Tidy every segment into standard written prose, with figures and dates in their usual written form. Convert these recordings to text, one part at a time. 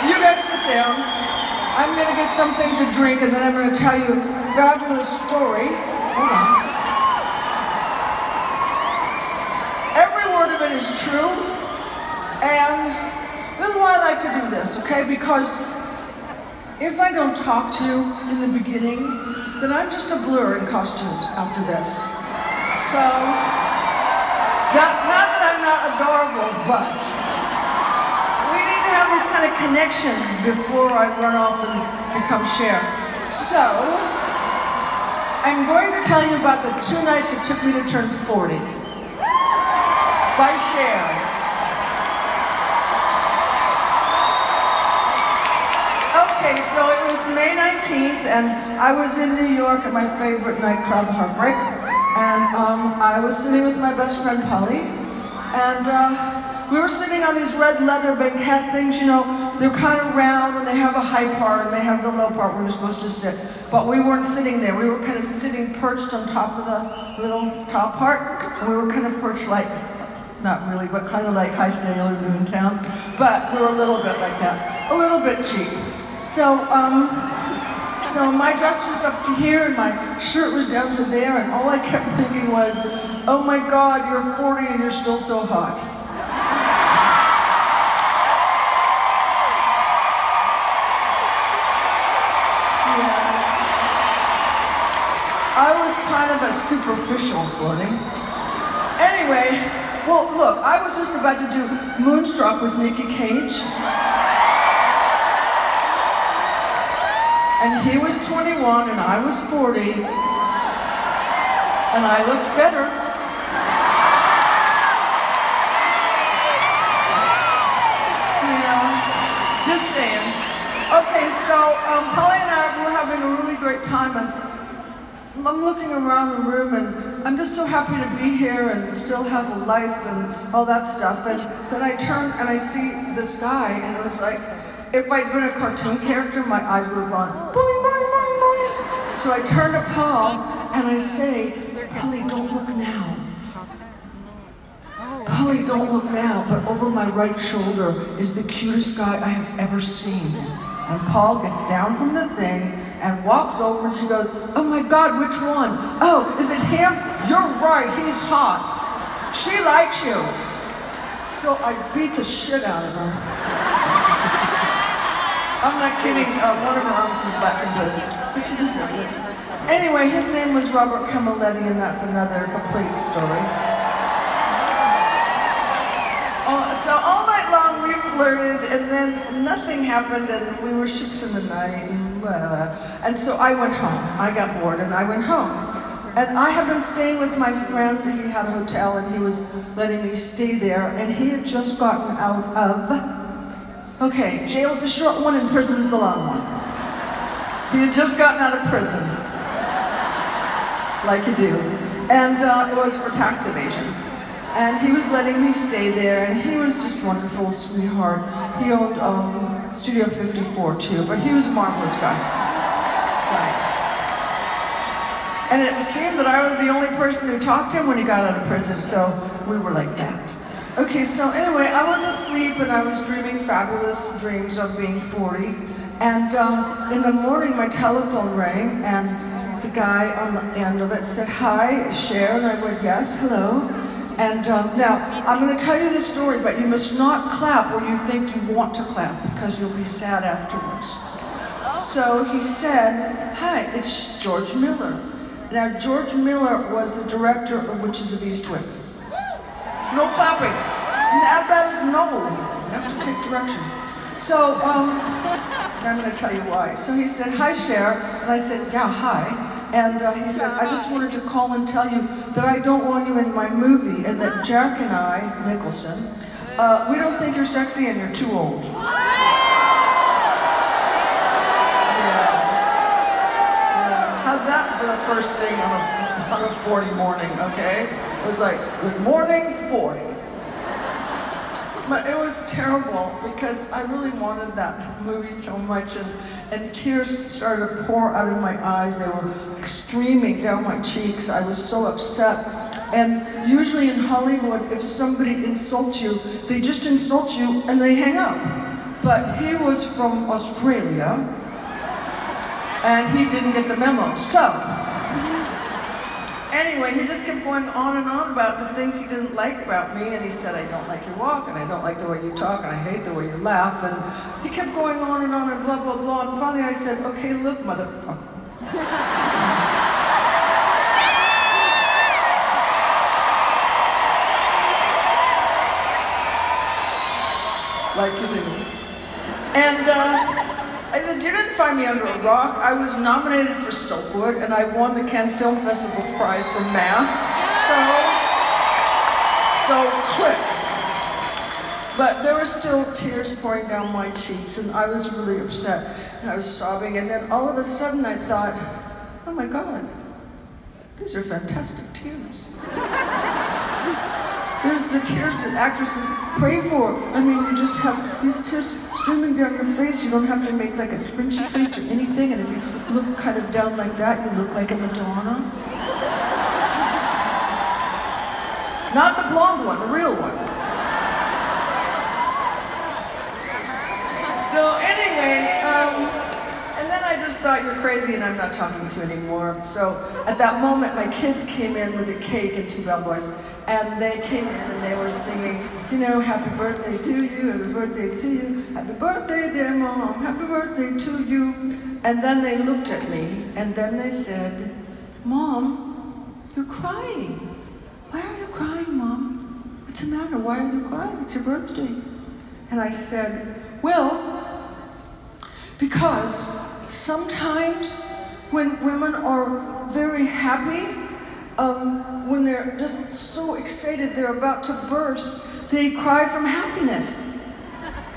you guys sit down. I'm gonna get something to drink and then I'm gonna tell you a fabulous story. Hold on. Every word of it is true, and this is why I like to do this, okay? Because if I don't talk to you in the beginning, then I'm just a blur in costumes after this. So, that's not that I'm not adorable, but we need to have this kind of connection before I run off and become Cher. So, I'm going to tell you about the 2 nights it took me to turn 40 by Cher. Okay, so it was May 19th, and I was in New York at my favorite nightclub, Heartbreak, and I was sitting with my best friend, Polly, and we were sitting on these red leather banquette things, you know, they're kind of round, and they have a high part, and they have the low part where you're supposed to sit, but we weren't sitting there. We were kind of sitting perched on top of the little top part, and we were kind of perched like, not really, but kind of like High Sailor in town, but we were a little bit like that, a little bit cheap. So my dress was up to here and my shirt was down to there, and all I kept thinking was, oh my God, you're 40 and you're still so hot. Yeah. I was kind of a superficial flirting. Anyway, well look, I was just about to do Moonstruck with Nicky Cage. And he was 21 and I was 40, and I looked better. Yeah, just saying. Okay, so Polly and I were having a really great time, and I'm looking around the room and I'm just so happy to be here and still have a life and all that stuff. And then I turn and I see this guy, and it was like, if I'd been a cartoon character, my eyes would have gone, boing, boing, boing, boing. So I turn to Paul and I say, Polly, don't look now. Polly, don't look now, but over my right shoulder is the cutest guy I have ever seen. And Paul gets down from the thing and walks over, and she goes, oh my God, which one? Oh, is it him? You're right, he's hot. She likes you. So I beat the shit out of her. I'm not kidding, one of her arms was black and blue, but she deserved it. Anyway, his name was Robert Camilletti, and that's another complete story. So all night long we flirted, and then nothing happened, and we were ships in the night, and blah, blah. And so I went home. I got bored, and I went home. And I had been staying with my friend. He had a hotel, and he was letting me stay there, and he had just gotten out of, okay, jail's the short one and prison's the long one. He had just gotten out of prison, like you do, and it was for tax evasion. And he was letting me stay there, and he was just wonderful, sweetheart. He owned Studio 54 too, but he was a marvelous guy. Right. And it seemed that I was the only person who talked to him when he got out of prison, so we were like that. Okay, so anyway, I went to sleep and I was dreaming fabulous dreams of being 40. And in the morning, my telephone rang, and the guy on the end of it said, hi, Cher, and I went, yes, hello. And now, I'm going to tell you this story, but you must not clap where you think you want to clap, because you'll be sad afterwards. So he said, hi, it's George Miller. Now, George Miller was the director of Witches of Eastwick. No clapping. No, you have to take direction. So, I'm going to tell you why. So he said, hi, Cher. And I said, yeah, hi. And he said, I just wanted to call and tell you that I don't want you in my movie, and that Jack and I, Nicholson, we don't think you're sexy and you're too old. How's that for the first thing on a 40 morning, okay? It was like, good morning, 40. But it was terrible, because I really wanted that movie so much, and tears started to pour out of my eyes. They were streaming down my cheeks. I was so upset. And usually in Hollywood, if somebody insults you, they just insult you and they hang up. but he was from Australia, and he didn't get the memo. So, anyway, he just kept going on and on about the things he didn't like about me, and he said, I don't like your walk, and I don't like the way you talk, and I hate the way you laugh, and he kept going on and blah, blah, blah, and finally I said, okay, look, motherfucker. Like you do. And I said, you didn't find me under a rock. I was nominated for Silkwood, and I won the Cannes Film Festival Prize for Mask. So click. But there were still tears pouring down my cheeks, and I was really upset, and I was sobbing, and then all of a sudden I thought, oh my God, these are fantastic tears. There's the tears that actresses pray for. I mean, you just have these tears streaming down your face. You don't have to make like a squinchy face or anything, and if you look kind of down like that, you look like a Madonna. Not the blonde one, the real one. So anyway, and then I just thought, you're crazy and I'm not talking to you anymore. So at that moment, my kids came in with a cake and 2 bellboys, and they came in and they were singing, you know, happy birthday to you, happy birthday to you, happy birthday dear mom, happy birthday to you. And then they looked at me and then they said, Mom, you're crying. Why are you crying, Mom? What's the matter? Why are you crying? It's your birthday. And I said, well, because sometimes when women are very happy, when they're just so excited they're about to burst, they cry from happiness.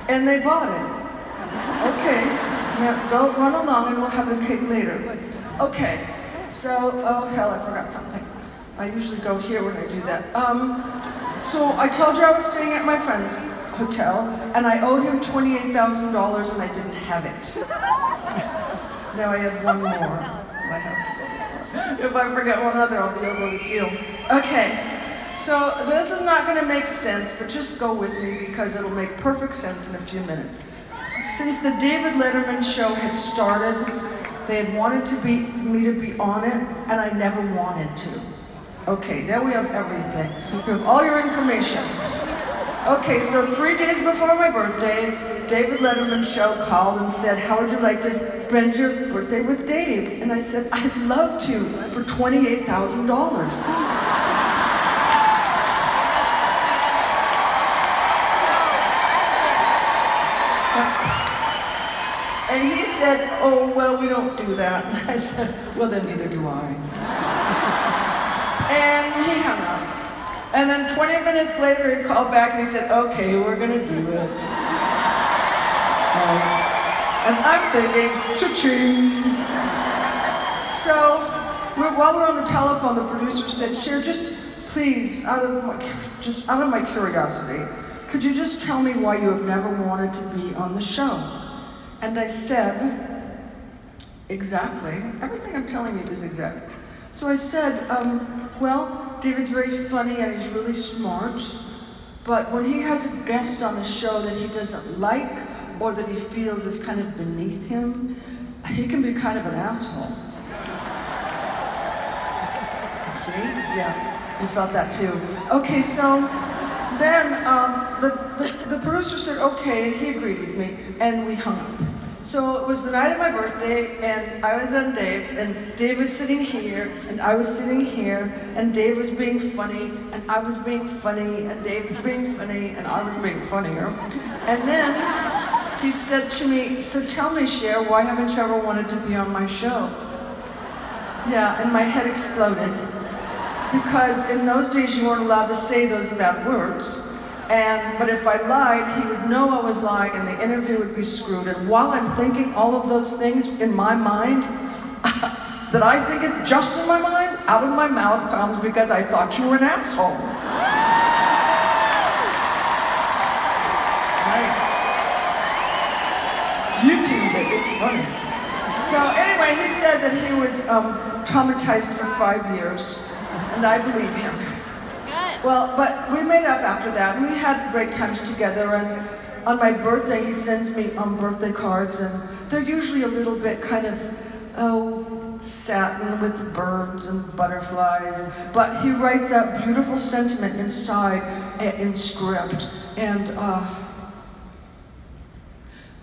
And they bought it. Okay, now go run along and we'll have the cake later. Okay, so, oh hell, I forgot something. I usually go here when I do that. So I told you I was staying at my friend's hotel, and I owed him $28,000 and I didn't have it. Now I have one more. If I forget one other, I'll be over with you. Okay, so this is not going to make sense, but just go with me because it'll make perfect sense in a few minutes. Since the David Letterman show had started, they had wanted me to be on it, and I never wanted to. Okay, now we have everything. We have all your information. Okay, so 3 days before my birthday, David Letterman's show called and said, how would you like to spend your birthday with Dave? And I said, I'd love to, for $28,000. And he said, oh, well, we don't do that. And I said, well, then neither do I. And he hung up. And then 20 minutes later, he called back and he said, okay, we're gonna do it. And I'm thinking, cha-ching. So, while we're on the telephone, the producer said, Cher, just please, out of my curiosity, could you just tell me why you have never wanted to be on the show? And I said, exactly. Everything I'm telling you is exact. So I said, well, David's very funny and he's really smart, but when he has a guest on the show that he doesn't like or that he feels is kind of beneath him, he can be kind of an asshole. See? Yeah, you felt that too. Okay, so then the producer said, okay, he agreed with me, and we hung up. So it was the night of my birthday, and I was on Dave's, and Dave was sitting here, and I was sitting here, and Dave was being funny, and I was being funny, and Dave was being funny, and I was being funnier. And then he said to me, so tell me, Cher, why haven't you ever wanted to be on my show? Yeah, and my head exploded. Because in those days you weren't allowed to say those bad words. But if I lied, he would know I was lying and the interview would be screwed. And while I'm thinking all of those things in my mind, that I think is just in my mind, out of my mouth comes because I thought you were an asshole. Right. YouTube it, it's funny. So anyway, he said that he was traumatized for 5 years, and I believe him. Well, but we made up after that, and we had great times together, and on my birthday, he sends me birthday cards, and they're usually a little bit kind of, satin with birds and butterflies, but he writes out beautiful sentiment inside in script, and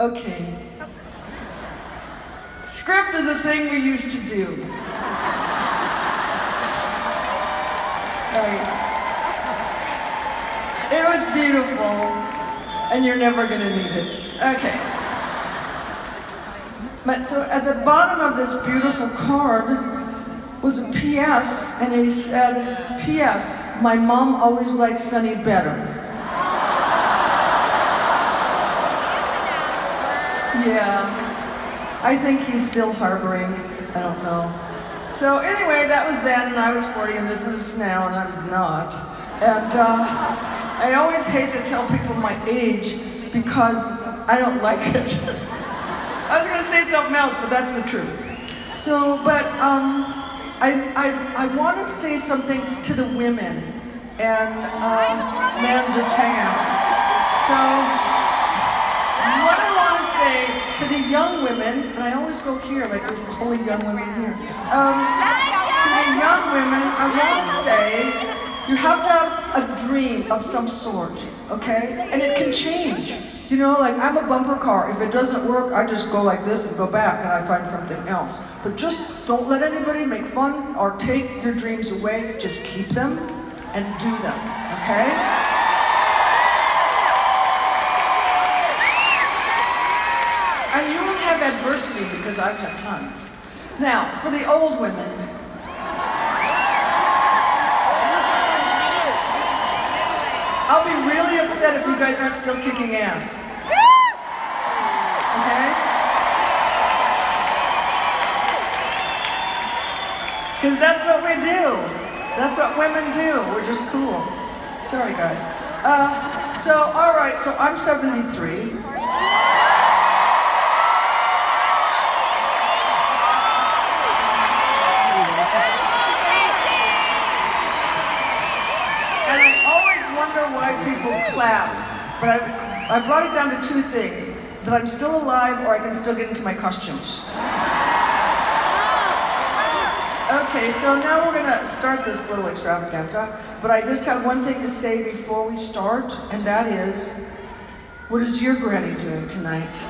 okay. Script is a thing we used to do. Right. It was beautiful, and you're never gonna need it. Okay. But so at the bottom of this beautiful card was a P.S. and he said, P.S. My mom always liked Sunny better. Yeah. I think he's still harboring, I don't know. So anyway, that was then, and I was 40, and this is now, and I'm not. And I always hate to tell people my age because I don't like it. I was gonna say something else, but that's the truth. So, but I want to say something to the women, and men just hang out. So, what I want to say to the young women, and I always go here, like there's only young women here. To the young women, I want to say, you have to have a dream of some sort, okay? And it can change. You know, like I'm a bumper car. If it doesn't work, I just go like this and go back and I find something else. But just don't let anybody make fun or take your dreams away. Just keep them and do them, okay? And you will have adversity because I've had tons. Now, for the old women. I'll be really upset if you guys aren't still kicking ass. Okay? Because that's what we do. That's what women do. We're just cool. Sorry, guys. All right, so I'm 73. Why people clap, but I brought it down to two things: that I'm still alive or I can still get into my costumes. Okay, so now we're gonna start this little extravaganza, but I just have one thing to say before we start, and that is, what is your granny doing tonight?